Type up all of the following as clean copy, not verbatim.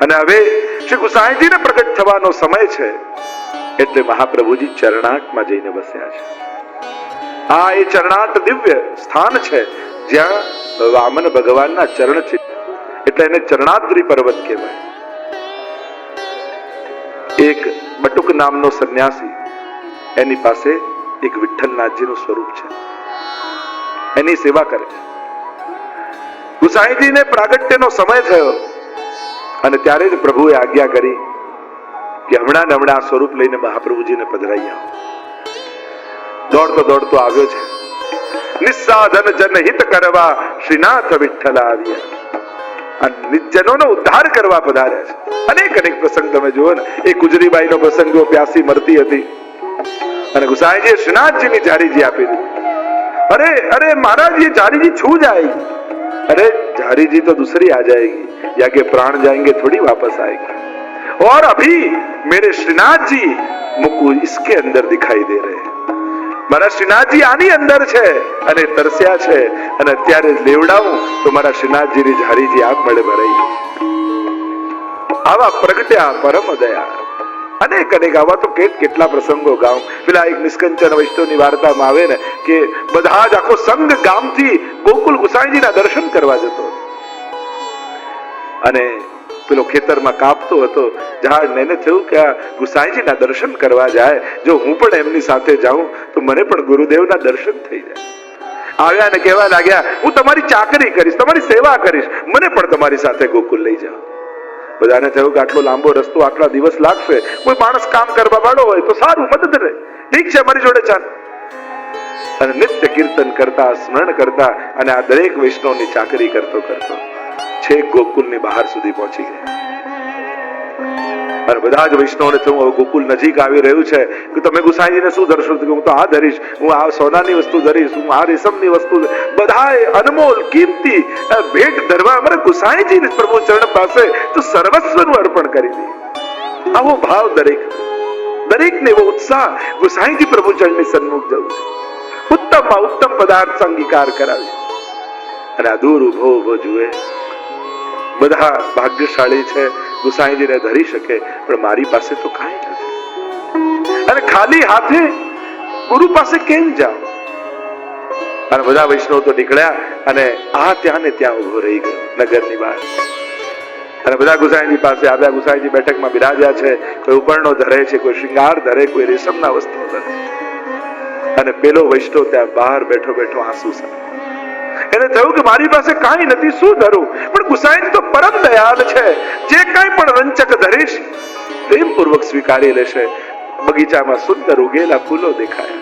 અને હવે શ્રી ગુસાઈજીને પ્રગટ થવાનો સમય છે, એટલે મહાપ્રભુજી ચરણાટમાં જઈને બસ્યા છે. આ એ ચરણાટ દિવ્ય સ્થાન છે જ્યાં વામન ભગવાનના ચરણ છે, એટલે એને ચરણાદ્રી પર્વત કહેવાય. એક બટુક નામનો સંન્યાસી, એની પાસે એક વિઠ્ઠલનાથજીનું સ્વરૂપ છે, એની સેવા કરે છે. ગુસાઈજીને પ્રાગટ્યનો સમય થયો અને ત્યારે જ પ્રભુએ આજ્ઞા કરી કે હમણાં આ સ્વરૂપ લઈને મહાપ્રભુજીને પધરાઈ આવો. દોડતો દોડતો આવ્યો છે. નિસ્સાધન જનહિત કરવા શ્રીનાથ વિઠ્ઠલ આવ્યા. આ નિજજનોનો ઉદ્ધાર કરવા પધાર્યા છે. અનેક પ્રસંગ તમે જુઓ ને. એ ગુજરીબાઈનો પ્રસંગ જો પ્યાસી મરતી હતી અને ગુસાઈજીએ શ્રીનાથજીની જારીજી આપી દીધી. અરે અરે महाराज ये जारीजी छू जाएगी. अरे जारीजी तो दूसरी आ जाएगी, या के प्राण जाएंगे थोड़ी वापस आएगी. और अभी मेरे श्रीनाथ जी मुझको इसके अंदर दिखाई दे रहे हैं. મારા શ્રીનાથજી આની અંદર છે અને તરસ્યા છે, અને અત્યારે લેવડાવું તો મારા શ્રીનાથજીની જારીજી આપ મળે ભરાઈ. આવા પ્રગટ્યા પરમ દયા. અનેક આવા તો કેટલા પ્રસંગો ગામ. પેલા એક નિષ્કંચન વૈષ્ણવની વાર્તામાં આવે ને કે બધા જ આખો સંઘ ગામથી ગોકુલ ગુસાઈજીના દર્શન કરવા જતો અને પેલો ખેતરમાં કાપતો હતો ઝાડ ને. એને થયું કે આ ગુસાઈજીના દર્શન કરવા જાય, જો હું પણ એમની સાથે જાઉં તો મને પણ ગુરુદેવના દર્શન થઈ જાય. આવ્યા ને કહેવા લાગ્યા, હું તમારી ચાકરી કરીશ, તમારી સેવા કરીશ, મને પણ તમારી સાથે ગોકુલ લઈ જાઓ. બધાને થયું કે આટલો લાંબો રસ્તો, આટલા દિવસ લાગશે, કોઈ માણસ કામ કરવા વાળો હોય તો સારું, મદદ રહે. ઠીક છે, મારી જોડે ચાલ. અને નિત્ય કીર્તન કરતા, સ્મરણ કરતા અને આ દરેક વૈષ્ણવની ચાકરી કરતો છેક ગોકુલની બહાર સુધી પહોંચી ગયા. અને બધા જ વૈષ્ણવને થયું હવે ગોકુલ નજીક આવી રહ્યું છે કે તમે ગુસાઈજીને શું ધરશો? હું તો આ ધરીશ, હું આ સોનાની વસ્તુ ધરીશ, હું આ રેશમની વસ્તુ. બધાએ અનમોલ કિંમતી ભેટ ધરવા અમારે ગુસાઈજીને પ્રભુ ચરણ પાસે તો સર્વસ્વનું અર્પણ કરી દે. આવો ભાવ દરેકને એવો ઉત્સાહ ગુસાઈજી પ્રભુ ચરણની સન્મુખ જવું છે. ઉત્તમમાં ઉત્તમ પદાર્થ અંગીકાર કરાવે અને આ દૂર ઉભો જુએ. બધા ભાગ્યશાળી છે, ગુસાઈજીને ધરી શકે, પણ મારી પાસે તો કાંઈ નથી. અને ખાલી હાથે ગુરુ પાસે કેમ જાવ? અને બધા વૈષ્ણવ તો નીકળ્યા અને આ ત્યાં ને ત્યાં ઉભો રહી ગયો નગરની બહાર. અને બધા ગુસાઈજી પાસે આવ્યા. ગુસાઈજી બેઠકમાં બિરાજ્યા છે. કોઈ ઉપરણો ધરે છે, કોઈ શૃંગાર ધરે, કોઈ રેશમના વસ્ત્રો ધરે. અને પેલો વૈષ્ણવ ત્યાં બહાર બેઠો આંસુ સામે. એને થયું કે મારી પાસે કાંઈ નથી, શું ધરું? પણ ગુસાઈજી તો પરમ દયાળ છે, જે કાંઈ પણ રંચક ધરીશ પ્રેમપૂર્વક સ્વીકારી લેશે. બગીચામાં સુંદર ઉગેલા ફૂલો દેખાયા.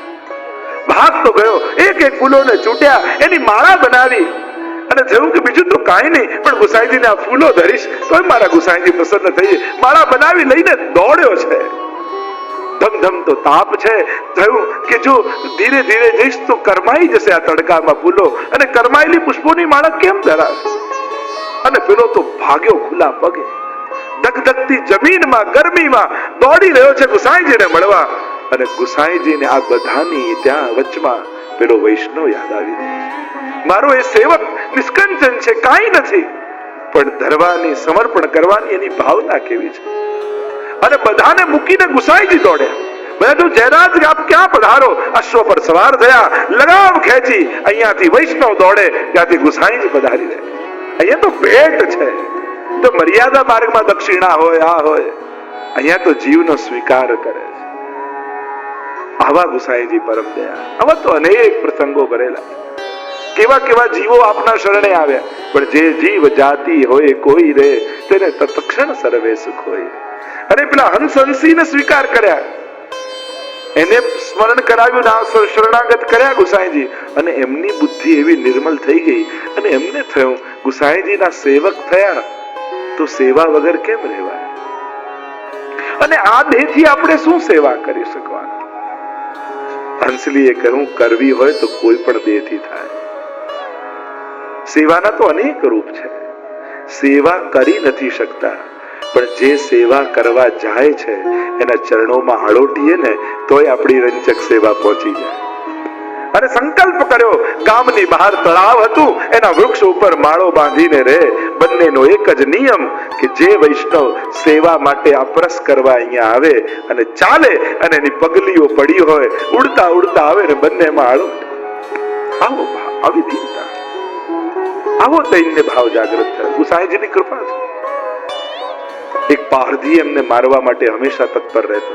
ભાગ તો ગયો, એક ફૂલોને ચૂંટ્યા, એની માળા બનાવી અને થયું કે બીજું તો કાંઈ નહીં, પણ ગુસાઈજીને આ ફૂલો ધરીશ તો મારા ગુસાઈજી પ્રસન્ન થઈ. માળા બનાવી લઈને દોડ્યો છે. ધમ તો તાપ છે. થયું કે જો ધીરે ધીરે જઈશ તો કરમાઈ જશે આ તડકામાં ફૂલો, અને કરમાયેલી પુષ્પોની માળા કેમ ધરાશે? અને પેલો તો ભાગ્યો ખુલ્લા પગે, ધગધગતી જમીનમાં ગરમીમાં દોડી રહ્યો છે ગુસાઈજીને મળવા. અને ગુસાઈજીને આ બધાની ત્યાં વચમાં પેલો વૈષ્ણવ યાદ આવી ગયો. મારો એ સેવક નિષ્કંચન છે, કાંઈ નથી, પણ ધરવાની, સમર્પણ કરવાની એની ભાવના કેવી છે. અને બધાને મૂકીને ગુસાઈજી દોડ્યા. બધા તો જયરાજ આપ ક્યાં પધારો? અશ્વ પર સવાર થયા, લગામ ખેંચી, અહીંયાથી વૈષ્ણવ દોડે, ત્યાંથી ગુસાઈજી પધારી રહે. અહીંયા તો ભેટ છે. તો મર્યાદા માર્ગમાં દક્ષિણા હોય, આ હોય, અહીંયા તો જીવનો સ્વીકાર કરે છે. આવા ગુસાઈજી પરમ દયા. આવા તો અનેક પ્રસંગો કરેલા. કેવા જીવો આપના શરણે આવ્યા, પણ જે જીવ જાતિ હોય કોઈ રે, તેને તત્ક્ષણ સર્વે સુખ હોય. અને પેલા હંસને સ્વીકાર કર્યા, એને સ્મરણ કરાવ્યું, શરણાગત કર્યા ગુસાઈજી, અને એમની બુદ્ધિ એવી નિર્મલ થઈ ગઈ અને એમને થયું ગુસાઈજીના સેવક થયા તો સેવા વગર કેમ રહેવાય? અને આ દેહથી આપણે શું સેવા કરી શકવાના? હંસલીએ કહ્યું કરવી હોય તો કોઈ પણ દેહથી થાય. સેવાના તો અનેક રૂપ છે. સેવા કરી નથી શકતા, પણ જે સેવા કરવા જાય છે એના ચરણોમાં હળોટીએ ને તોય આપણી રંચક સેવા પહોંચી જાય. અને સંકલ્પ કર્યો, ગામની બહાર તળાવ હતું, એના વૃક્ષ ઉપર માળો બાંધીને રહે. બંનેનો એક જ નિયમ કે જે વૈષ્ણવ સેવા માટે અપરસ કરવા અહીંયા આવે અને ચાલે અને એની પગલીઓ પડી હોય, ઉડતા ઉડતા આવે ને બંનેમાં આળો. આવો ભાવ, આવી દીનતા, આવો દૈન્ય ભાવ જાગૃત થાય. ગુસાઈજીની કૃપા છે. એક પારધી એમને મારવા માટે હંમેશા તત્પર રહેતો.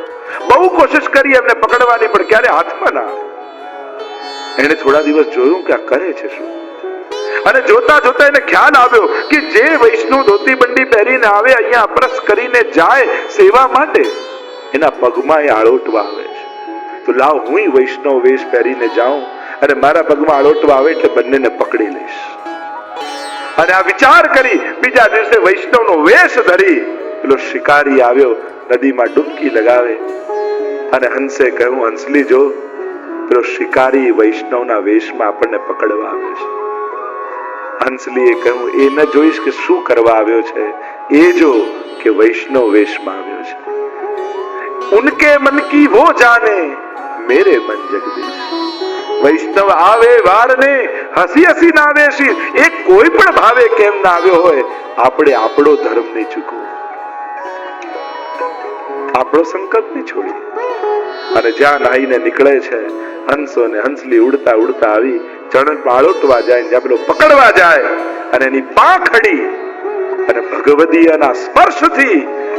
બહુ કોશિશ કરી એમને પકડવાની, પણ ક્યારે હાથમાં ના આવે. એને થોડા દિવસ જોયું કે આ કરે છે શું, અને જોતા જોતા એને ખ્યાલ આવ્યો કે જે વૈષ્ણવ ધોતી બંડી પહેરીને આવે, અહીંયા અપરસ કરીને જાય સેવા માટે, એના પગમાં એ આળોટવા આવે છે. તો લાવ હું વૈષ્ણવ વેશ પહેરીને જાઉં અને મારા પગમાં આળોટવા આવે એટલે બંનેને પકડી લઈશ. અને આ વિચાર કરી બીજા દિવસે વૈષ્ણવનો વેશ ધરી પેલો શિકારી આવ્યો, નદીમાં ડૂબકી લગાવે અને હંસે કહ્યું, હંસલી જો, પેલો શિકારી વૈષ્ણવના વેશમાં આપણને પકડવા આવ્યો છે. હંસલીએ કહ્યું, એ ન જોઈશ કે શું કરવા આવ્યો છે, એ જો કે વૈષ્ણવ વેશમાં આવ્યો છે. ઉનકે મન કી વો જાને, મેરે મન જગદીશ. વૈષ્ણવ આવે વારને હસી હસી ના વેશી, એ કોઈ પણ ભાવે કેમ ના આવ્યો હોય, આપણે આપણો ધર્મ નહીં ચૂકવો, આપણો સંકલ્પ નહીં છોડીએ. અને જ્યાં નાહીને નીકળે છે, હંસો ને હંસલી ઉડતા ઉડતા આવી ચરણ પાળોટવા જાય, જ્યાં પેલો પકડવા જાય અને એની પાંખ અડી અને ભગવદીયના સ્પર્શથી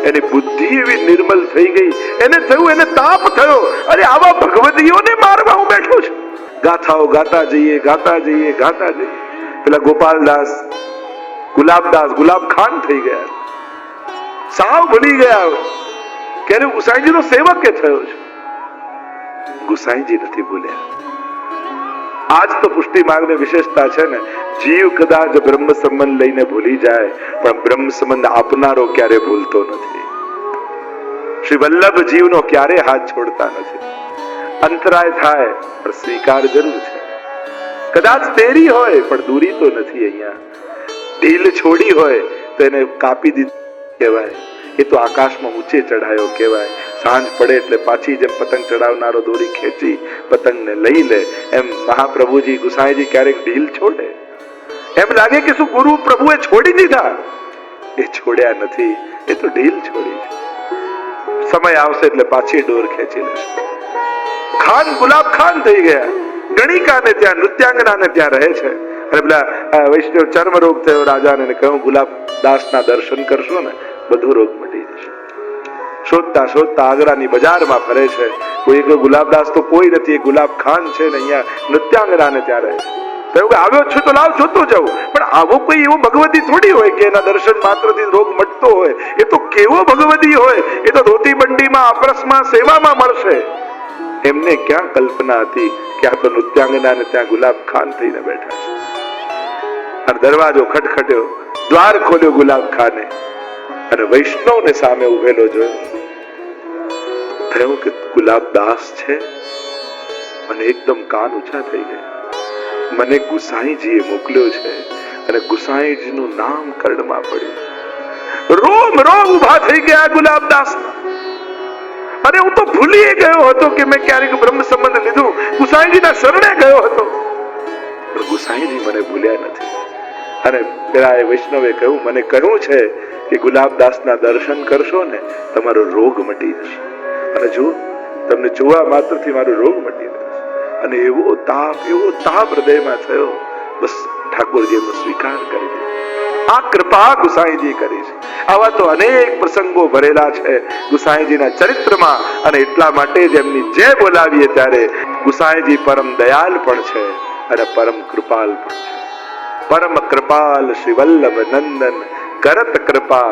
એની બુદ્ધિ એવી નિર્મલ થઈ ગઈ. એને થયું, એને તાપ થયો, અરે આવા ભગવદીઓને મારવા હું બેઠો છું. ગાથાઓ ગાતા જઈએ, ગાતા જઈએ, ગાતા જઈએ. પેલા ગોપાલદાસ, ગુલાબદાસ, ગુલાબ ખાન થઈ ગયા, સાવ ભૂલી ગયા કે ગુસાઈજીનો સેવક એ થયો છે. ગુસાઈજી નથી ભૂલ્યા. આજ તો પુષ્ટિ માર્ગની વિશેષતા છે ને, જીવ કદાચ બ્રહ્મ સંબંધ લઈને ભૂલી જાય, પણ બ્રહ્મ સંબંધ આપનારો ક્યારે ભૂલતો નથી. શ્રી વલ્લભ જીવનો ક્યારે હાથ છોડતા નથી. અંતરાય થાય પણ સ્વીકાર જરૂર છે. કદાચ તેરી હોય પણ દૂરી તો નથી. અહીંયા ઢીલ છોડી હોય તો એને કાપી દીધી કહેવાય, એ તો આકાશમાં ઊંચે ચડાયો કહેવાય. સાંજ પડે એટલે પાછી જેમ પતંગ ચડાવનારો દોરી ખેંચી પતંગને લઈ લે, એમ મહાપ્રભુજી ગુસાઈજી ક્યારેક ઢીલ છોડે. એમ લાગે કે શું ગુરુ પ્રભુએ છોડી દીધા, એ છોડ્યા નથી, એ તો ઢીલ છોડી છે. સમય આવશે એટલે પાછી ડોર ખેંચી લેશે. ખાન ગુલાબ ખાન થઈ ગયા. ગણિકાને ત્યાં, નૃત્યાંગનાને ત્યાં રહે છે. અને પેલા વૈષ્ણવ ચર્મ રોગ થયો રાજાને, કહ્યું ગુલાબ દાસના દર્શન કરશો ને બધો રોગ મટી જશે. શોધતા શોધતા આગ્રાની બજારમાં ફરે છે. કોઈ ગુલાબદાસ તો કોઈ નથી, ગુલાબ ખાન છે ને અહીંયા નૃત્યાંગનાને ત્યાં રહે છે. કહ્યું કે આવ્યો છું તો લાવ જોતો જાઉં, પણ આવો કોઈ એવો ભગવતી થોડી હોય કે એના દર્શન માત્રથી રોગ મટતો હોય. એ તો કેવો ભગવતી હોય, એ તો ધોતી બંડીમાં અપરસમાં સેવામાં મળશે. એમને ક્યાં કલ્પના હતી કે આ તો નૃત્યાંગનાને ત્યાં ગુલાબ ખાન થઈને બેઠા છે. અને દરવાજો ખટખટ્યો, દ્વાર ખોલ્યો ગુલાબ ખાને અને વૈષ્ણવને સામે ઉભેલો જોયો. થયું કે ગુલાબદાસ છે. અને એકદમ કાન ઊંચા થઈ ગયા. મને ગુસાઈજીએ મોકલ્યો છે અને ગુસાઈજીનું નામ કર્ણમાં પડ્યું. રોમ રોમ ઉભા થઈ ગયા ગુલાબદાસ. અરે હું તો ભૂલી ગયો હતો કે મેં ક્યારેક બ્રહ્મ સંબંધ લીધું, ગુસાઈજીના શરણે ગયો હતો, પણ ગુસાઈજી મને ભૂલ્યા નથી. અને પેલા એ વૈષ્ણવે કહ્યું, મને કહ્યું છે કે ગુલાબદાસના દર્શન કરશો ને તમારો રોગ મટી જશે. અને જો તમને જોવા માત્રથી મારો રોગ મટી જશે. અને એવો તાપ હૃદયમાં થયો, બસ ઠાકોરજીએ સ્વીકાર કરી દીધો. આ કૃપા ગુસાઈજી કરી છે. આવા તો અનેક પ્રસંગો ભરેલા છે ગુસાઈજીના ચરિત્રમાં. અને એટલા માટે જ એમની જય બોલાવીએ ત્યારે ગુસાઈજી પરમ દયાલ પણ છે અને પરમ કૃપાલ પણ છે. પરમ કૃપાલ શ્રી વલ્લભ નંદન કરત કૃપા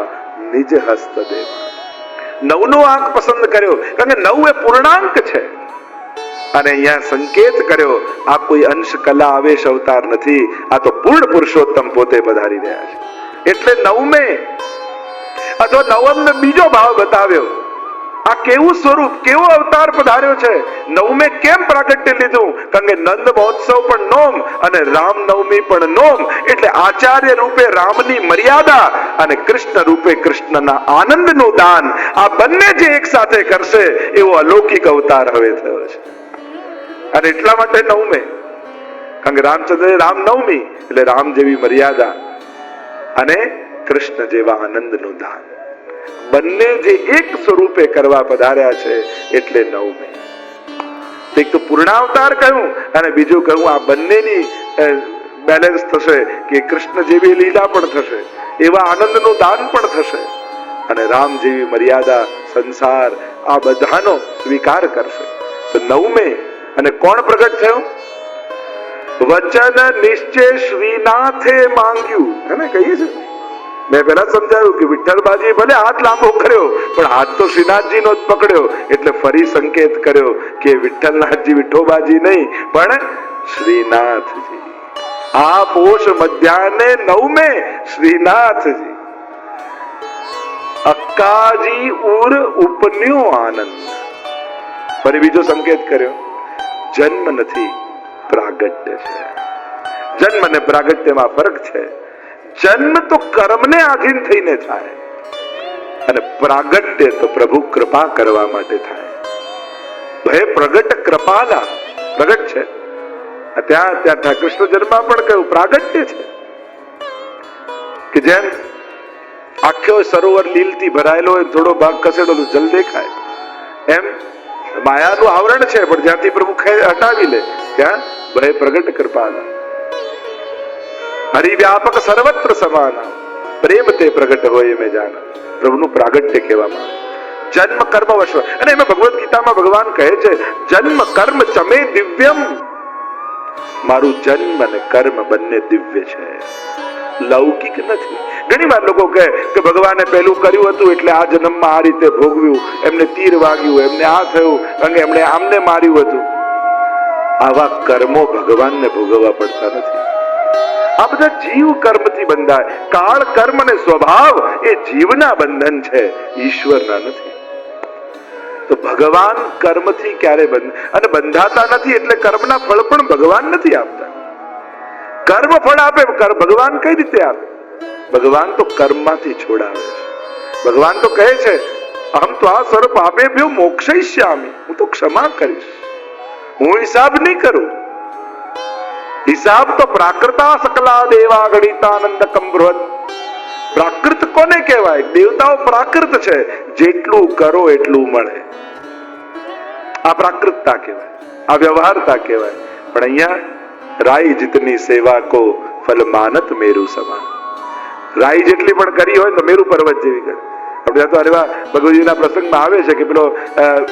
નિજ હસ્ત દેવ. 9 નો આંક પસંદ કર્યો કારણ કે 9 એ પૂર્ણાંક છે. અને અહીંયા સંકેત કર્યો, આ કોઈ અંશ કલા આવેશ અવતાર નથી, આ તો પૂર્ણ પુરુષોત્તમ પોતે પધારી રહ્યા છે. એટલે 9મે અથવા 9મ બીજો ભાવ બતાવ્યો. આ કેવું સ્વરૂપ, કેવો અવતાર પધાર્યો છે. 9મે કેમ પ્રાગટ્ય લીધું? કારણ કે નંદ મહોત્સવ પણ નોમ અને રામનવમી પણ નોમ. એટલે આચાર્ય રૂપે રામની મર્યાદા અને કૃષ્ણ રૂપે કૃષ્ણના આનંદનું દાન, આ બંને જે એક સાથે કરશે એવો અલૌકિક અવતાર હવે થયો છે. અને એટલા માટે 9મે કારણ કે રામચંદ્ર રામનવમી એટલે રામ જેવી મર્યાદા અને કૃષ્ણ જેવા આનંદનું દાન બંને જે એક સ્વરૂપે કરવા પધાર્યા છે એટલે નવમી. એક તો પૂર્ણાવતાર કહ્યું અને બીજું કહ્યું આ બંનેની બેલેન્સ થશે કે કૃષ્ણ જેવી લીલા પણ થશે, એવા આનંદનું દાન પણ થશે અને રામ જેવી મર્યાદા સંસાર આ બધાનો સ્વીકાર કરશે. તો નવમે અને કોણ પ્રગટ થયો? વચન નિશ્ચય શ્રીનાથે માંગ્યું. હે ને, કહીએ છે મેં પેલા સમજાવ્યું કે વિઠ્ઠલબાજી ભલે હાથ લાંબો કર્યો પણ હાથ તો શ્રીનાથજીનો જ પકડ્યો, એટલે ફરી સંકેત કર્યો કે વિઠ્ઠલનાથજી વિઠ્ઠોબાજી નહીં પણ શ્રીનાથજી. આ પોષ મધ્યાને નવમે શ્રીનાથજી. અક્કાજી ઉર ઉપન્યો આનંદ. ફરી બીજો સંકેત કર્યો, જન્મ નથી પ્રાગટ્ય છે. જન્મ અને પ્રાગટ્યમાં ફરક છે. જન્મ તો કર્મને આધીન થઈને થાય અને પ્રાગટ્ય તો પ્રભુ કૃપા કરવા માટે થાય. ભય પ્રગટ કૃપાલા પ્રગટ છે. ત્યાં કૃષ્ણ જન્મમાં પણ કહ્યું પ્રાગટ્ય છે કે જેમ આખો સરોવર લીલથી ભરાયેલો હોય, થોડો ભાગ ખસેડો તો જલ દેખાય, એમ માયાનું આવરણ છે પણ જ્યાંથી પ્રભુ હટાવી લે ત્યાં ભય પ્રગટ કૃપાલા. હરિવ્યાપક સર્વત્ર સમાના પ્રેમ તે પ્રગટ હોય મેં જાના. પ્રભુનું પ્રાગટ્ય કહેવામાં જન્મ કર્મ વશ. અને એમાં ભગવદ્ ગીતામાં ભગવાન કહે છે જન્મ કર્મ ચમે દિવ્યમ. મારું જન્મ અને કર્મ બંને દિવ્ય છે, લૌકિક નથી. ઘણી વાર લોકો કહે કે ભગવાને પહેલું કર્યું હતું એટલે આ જન્મમાં આ રીતે ભોગવ્યું, એમને તીર વાગ્યું, એમને આ થયું, કારણ કે એમણે આમને માર્યું હતું. આવા કર્મો ભગવાનને ભોગવવા પડતા નથી. આ બધા જીવ કર્મથી બંધાય. કાળ કર્મ અને સ્વભાવ એ જીવના બંધન છે, ઈશ્વરના નથી. તો ભગવાન કર્મથી ક્યારે અને બંધાતા નથી, એટલે કર્મના ફળ પણ ભગવાન નથી આપતા. કર્મ ફળ આપે, ભગવાન કઈ રીતે આપે? ભગવાન તો કર્મમાંથી છોડાવે છે. ભગવાન તો કહે છે અહમ તો આ સ્વરૂપ આપે ભ્યો મોક્ષયિષ્યામિ. હું તો ક્ષમા કરીશ, હું હિસાબ નહીં કરું. હિસાબ તો પ્રાકૃતા સકલા દેવા ગણિતાનંદકમ બૃહદ. પ્રાકૃત કોને કહેવાય? દેવતાઓ પ્રાકૃત છે, જેટલું કરો એટલું મળે. આ પ્રાકૃતતા કહેવાય, આ વ્યવહારતા કહેવાય. પણ અહીંયા રાઈ જીતની સેવા કો ફલ માનત મેરુ સમાન. રાઈ જેટલી પણ કરી હોય તો મેરુ પર્વત જેવી કરે. આપણે તો અરેવા ભગવદજીના પ્રસંગમાં આવે છે કે પેલો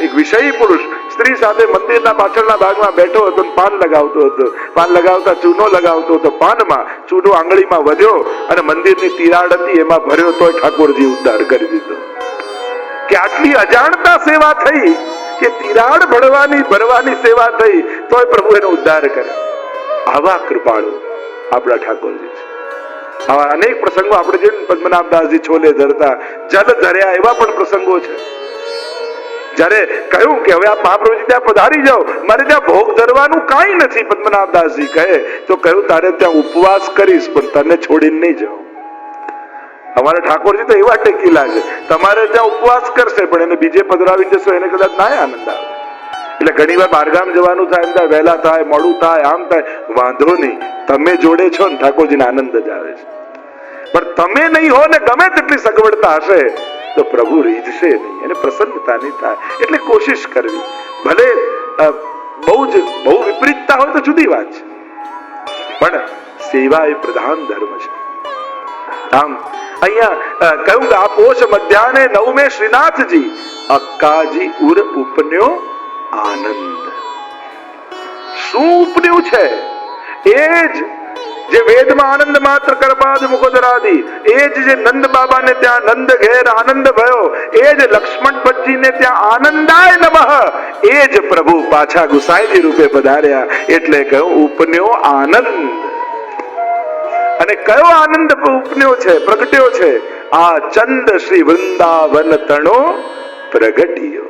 એક વિષયી પુરુષ સ્ત્રી સાથે મંદિરના પાછળના ભાગમાં બેઠો હતો, પાન લગાવતો હતો. પાન લગાવતા ચૂનો લગાવતો હતો. પાનમાં ચૂનો આંગળીમાં વધ્યો અને મંદિરની તિરાડ હતી એમાં ભર્યો, તોય ઠાકોરજી ઉદ્ધાર કરી દીધો. કે આટલી અજાણતા સેવા થઈ કે તિરાડ ભરવાની સેવા થઈ તોય પ્રભુ એનો ઉદ્ધાર કરે. આવા કૃપાળુ આપણા ઠાકોરજી છે. આવા અનેક પ્રસંગો આપણે જોઈને પદ્મનાભદાસજી છોલે ધરતા, જલ ધર્યા, એવા પણ પ્રસંગો છે. જયારે કહ્યું કે હવે આ મહાપ્રભુજી ત્યાં પધારી જાઓ, મારે ત્યાં ભોગ ધરવાનું કાંઈ નથી, પદ્મનાભદાસજી કહે તો કહ્યું તારે ત્યાં ઉપવાસ કરીશ પણ તને છોડીને નહીં જાઉં. અમારા ઠાકોરજી તો એવા ટેકીલા છે, તમારે ત્યાં ઉપવાસ કરશે પણ એને બીજે પધરાવી જશો એને કદાચ ના આનંદ આવે. એટલે ઘણી વાર બહારગામ જવાનું થાય, એમ થાય વહેલા થાય, મોડું થાય, આમ થાય. વાંધો નહીં, તમે જોડે છો ને ઠાકોરજીને આનંદ જ આવે છે. પણ તમે નહીં હો ને ગમે તેટલી સગવડતા હશે તો પ્રભુ રીઝશે નહીં, એને પ્રસન્નતા નહીં થાય. એટલે કોશિશ કરવી. ભલે બહુ વિપરીતતા હોય તો જુદી વાત છે, પણ સેવા એ પ્રધાન ધર્મ છે. આમ અહીંયા કહ્યું કે આ પોષ મધ્યાને નવમે શ્રીનાથજી અક્કાજી ઉર ઉપન્યો આનંદ. શું ઉપન્યું છે? એ જ જે વેદમાં આનંદ માત્ર કરપાદ મુખોદરાદી, એ જ જે નંદ બાબાને ત્યાં નંદ ઘેર આનંદ ભયો, એ જ લક્ષ્મણ ભટ્ટજીને ત્યાં આનંદાય નમઃ, એ જ પ્રભુ પાછા ગુસાઈજી રૂપે પધાર્યા. એટલે કહ્યું ઉપન્યો આનંદ. અને કયો આનંદ ઉપન્યો છે, પ્રગટ્યો છે? આ ચંદ શ્રી વૃંદાવન તણો પ્રગટ્યો.